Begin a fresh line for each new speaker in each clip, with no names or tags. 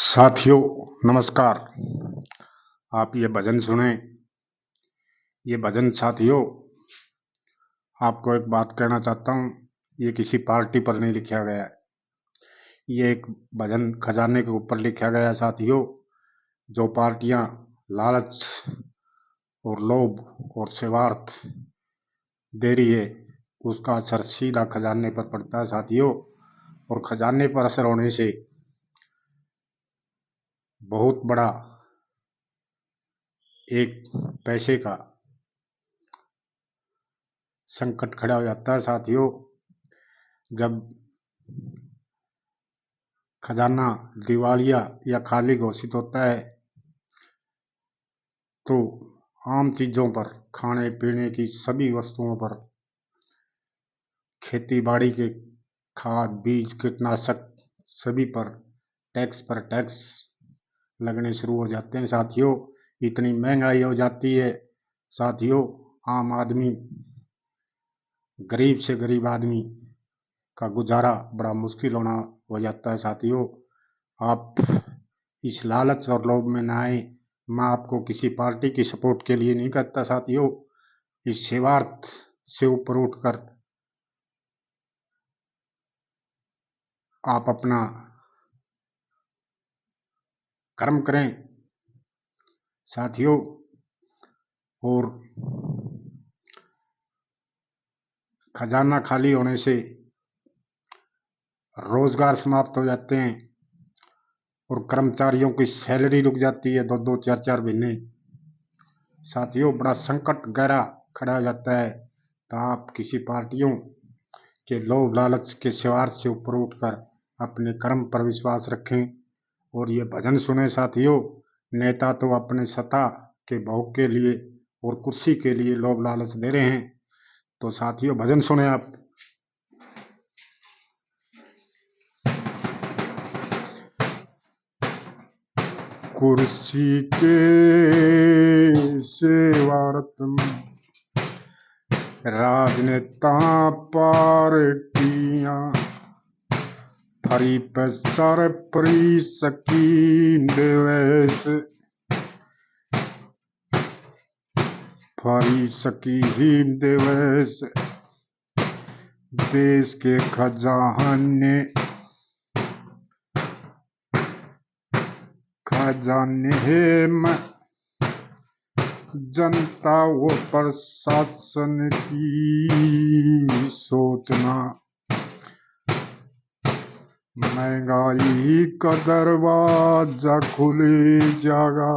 साथियों नमस्कार। आप ये भजन सुने। ये भजन साथियों, आपको एक बात कहना चाहता हूँ। ये किसी पार्टी पर नहीं लिखा गया है। ये एक भजन खजाने के ऊपर लिखा गया है साथियों। जो पार्टियां लालच और लोभ और स्वार्थ दे रही है, उसका असर सीधा खजाने पर पड़ता है साथियों। और खजाने पर असर होने से बहुत बड़ा एक पैसे का संकट खड़ा हो जाता है साथियों। जब खजाना दिवालिया या खाली घोषित होता है तो आम चीजों पर, खाने पीने की सभी वस्तुओं पर, खेती बाड़ी के खाद बीज कीटनाशक सभी पर टैक्स लगने शुरू हो जाते हैं साथियों। इतनी महंगाई हो जाती है साथियों, आम आदमी, गरीब से गरीब आदमी का गुजारा बड़ा मुश्किल होना हो जाता है साथियों। आप इस लालच और लोभ में ना आए। मैं आपको किसी पार्टी की सपोर्ट के लिए नहीं करता साथियों। इस स्वार्थ से ऊपर उठकर आप अपना कर्म करें साथियों। और खजाना खाली होने से रोजगार समाप्त हो जाते हैं और कर्मचारियों की सैलरी रुक जाती है 2-2 4-4 महीने साथियों। बड़ा संकट गहरा खड़ा हो जाता है। तो आप किसी पार्टियों के लोभ लालच के स्वार्थ से ऊपर उठकर अपने कर्म पर विश्वास रखें और ये भजन सुने साथियों। नेता तो अपने सत्ता के भोग के लिए और कुर्सी के लिए लोभ लालच दे रहे हैं। तो साथियों भजन सुने आप। कुर्सी के सेवारत में राजनेता पार्टियां फरी पे सर परी सकीन देवैस फरी सकीन देवैस देश के खजाने में जनता व प्रशासन की सोचना। महंगाई का दरवाजा खुले जागा।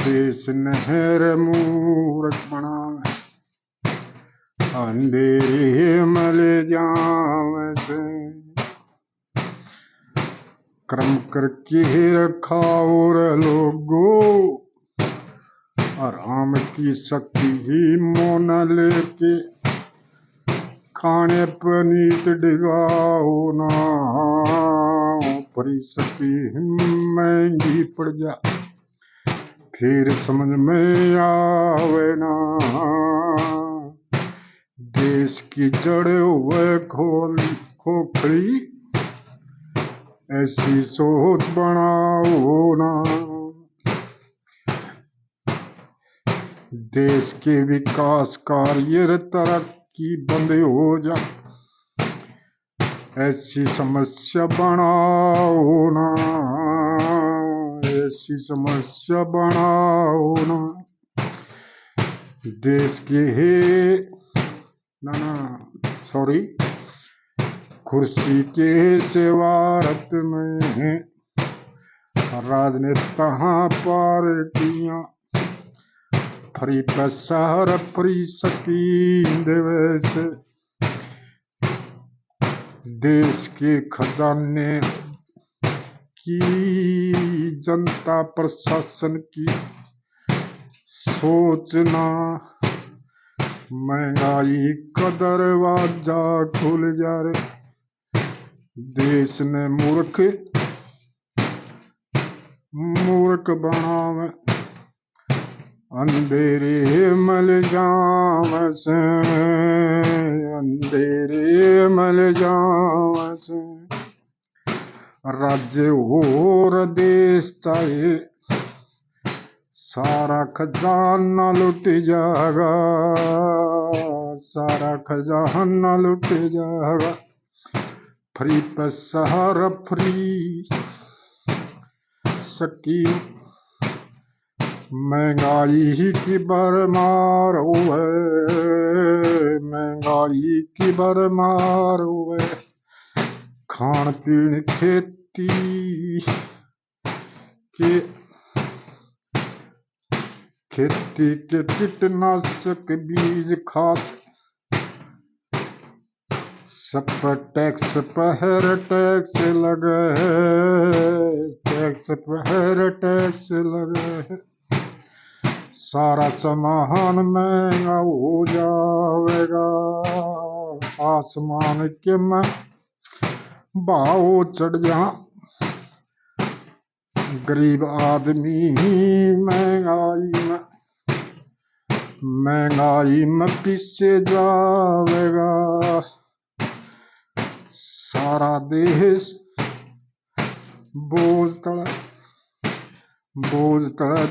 देश ने मूर्ख बना अंधेरे में ले जावे से। कर्म करके रखा और लोगों आराम की शक्ति ही मोन लेके खाने पर नीत डिगाओ ना। परिस्थिति महंगी पड़ जा फिर समझ में आवे ना। देश की जड़ हुए खोखली ऐसी सोच बनाओ ना। देश के विकास कार्य तरक्की बंद हो जा ऐसी समस्या बनाओ ना। ऐसी समस्या बनाओ ना। देश के कुर्सी के सेवारत में राजनेता पार्टियां फरी पैसा फरी सकीन देवैस देश के खजाने की जनता प्रशासन की सोचना। महंगाई का दरवाजा खुल जा रे। देश ने मूर्ख बनावे अंधेरे मल जावे से। अंधेरे मल जावे से। राज्य और देश चाहे सारा खजाना लुट जाएगा, सारा खजाना लुट जाएगा। फ्री पे सहारा फ्री स्कीम, महंगाई की भरमार हुए, महंगाई की भरमार हुए। खान पीन खेती के कीटनाशक बीज खाद सब पर टैक्स पर टैक्स लगे, टैक्स पर टैक्स लगे। सारा सामान महंगा हो जाएगा, आसमान के में भाव चढ़ जा। गरीब आदमी महंगाई में पीछे जाएगा। सारा देश बोझ तले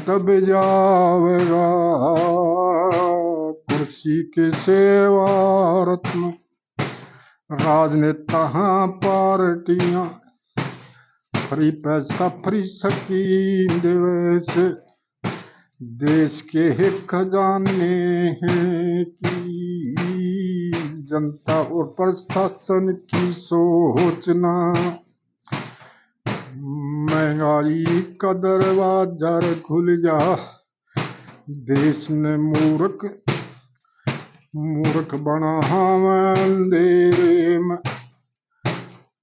दब जाएगा। कुर्सी के सेवारत में राजनेता पार्टियां फ्री पैसा फ्री स्कीम देवे से देश के खजाने की जनता और प्रशासन की सोचना। महंगाई का दरवाजा खुल जा, देश ने मूर्ख बना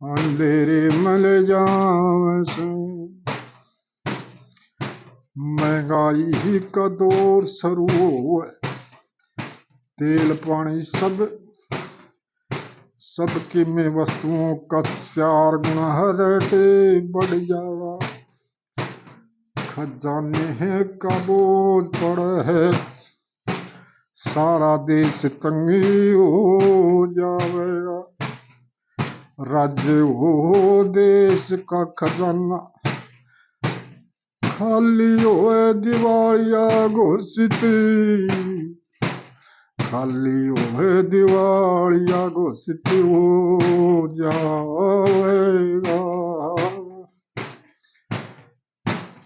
अंधेरे में ले जावे से। महंगाई का दौर शुरू हुआ, तेल पानी सबके में वस्तुओं का 4 गुना रेट बढ़ जाएगा। खजाने का बोझ पड़ा है, सारा देश तंगी हो जाएगा। राज्य हो देश का खजाना खाली होए दिवालिया घोषित, खाली होए दिवालिया घोषित हो जाएगा।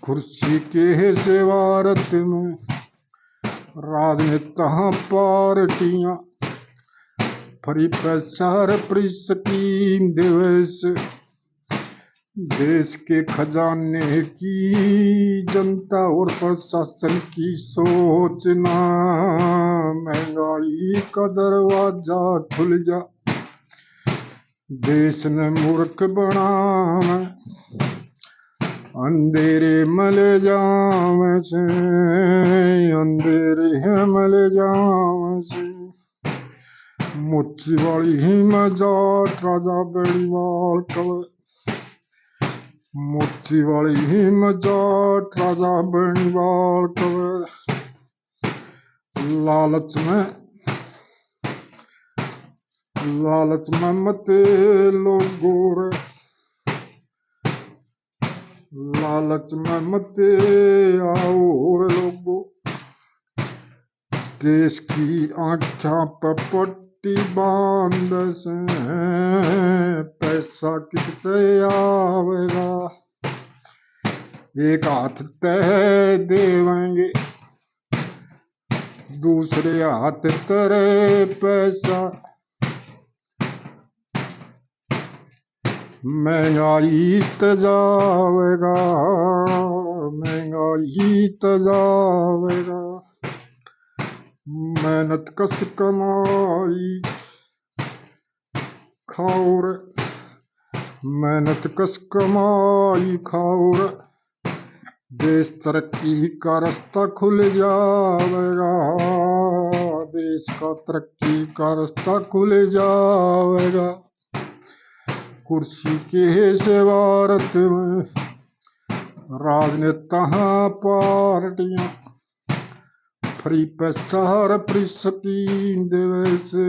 कुर्सी के सेवारत में राजनेता पार्टियां फ्री पैसा फ्री स्कीम देवे से देश के खजाने की जनता और प्रशासन की सोचना। महंगाई का दरवाजा खुल जा, देश ने मूर्ख बना अंधेरे मल जावे से, अंधेरे मल जावे से। मुट्ठी वाली ही मजाट राजा बेड़ीवाल कवे, मुट्ठी वाली ही मजाट राजा बेड़ीवाल कवे। लालच में मते लोगों रे, लालच में मते आओ रे लोगों। देश की आँखों पर पट्टी बांध से पैसा किससे आवेगा। एक हाथ तय देवेंगे, दूसरे हाथ तेरे पैसा। महंगाई तजावेगा, महंगाई तजावेगा। मेहनत कस कमाई खाओ रे, मेहनत कस कमाई खाओ रे। देश तरक्की का रास्ता खुल जाएगा, देश का तरक्की का रास्ता खुल जाएगा। कुर्सी के सेवारत में राजनेता पार्टियां फ्री पैसा फ्री स्कीम देवे से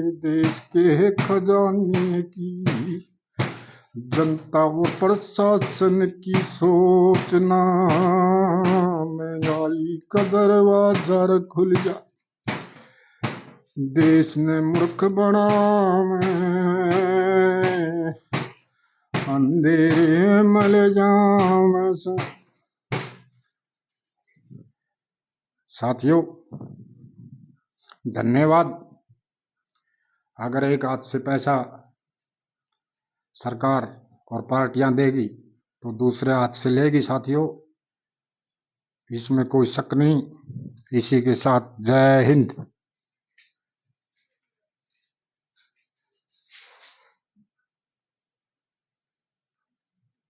देश के खजाने की, जनता व प्रशासन की सोचना, महंगाई का दरवाजा खुल जा, देश ने मूर्ख बना मैं, अंधेरे मल जाऊं। साथियों धन्यवाद। अगर एक हाथ से पैसा सरकार और पार्टियां देगी तो दूसरे हाथ से लेगी साथियों, इसमें कोई शक नहीं। इसी के साथ जय हिंद।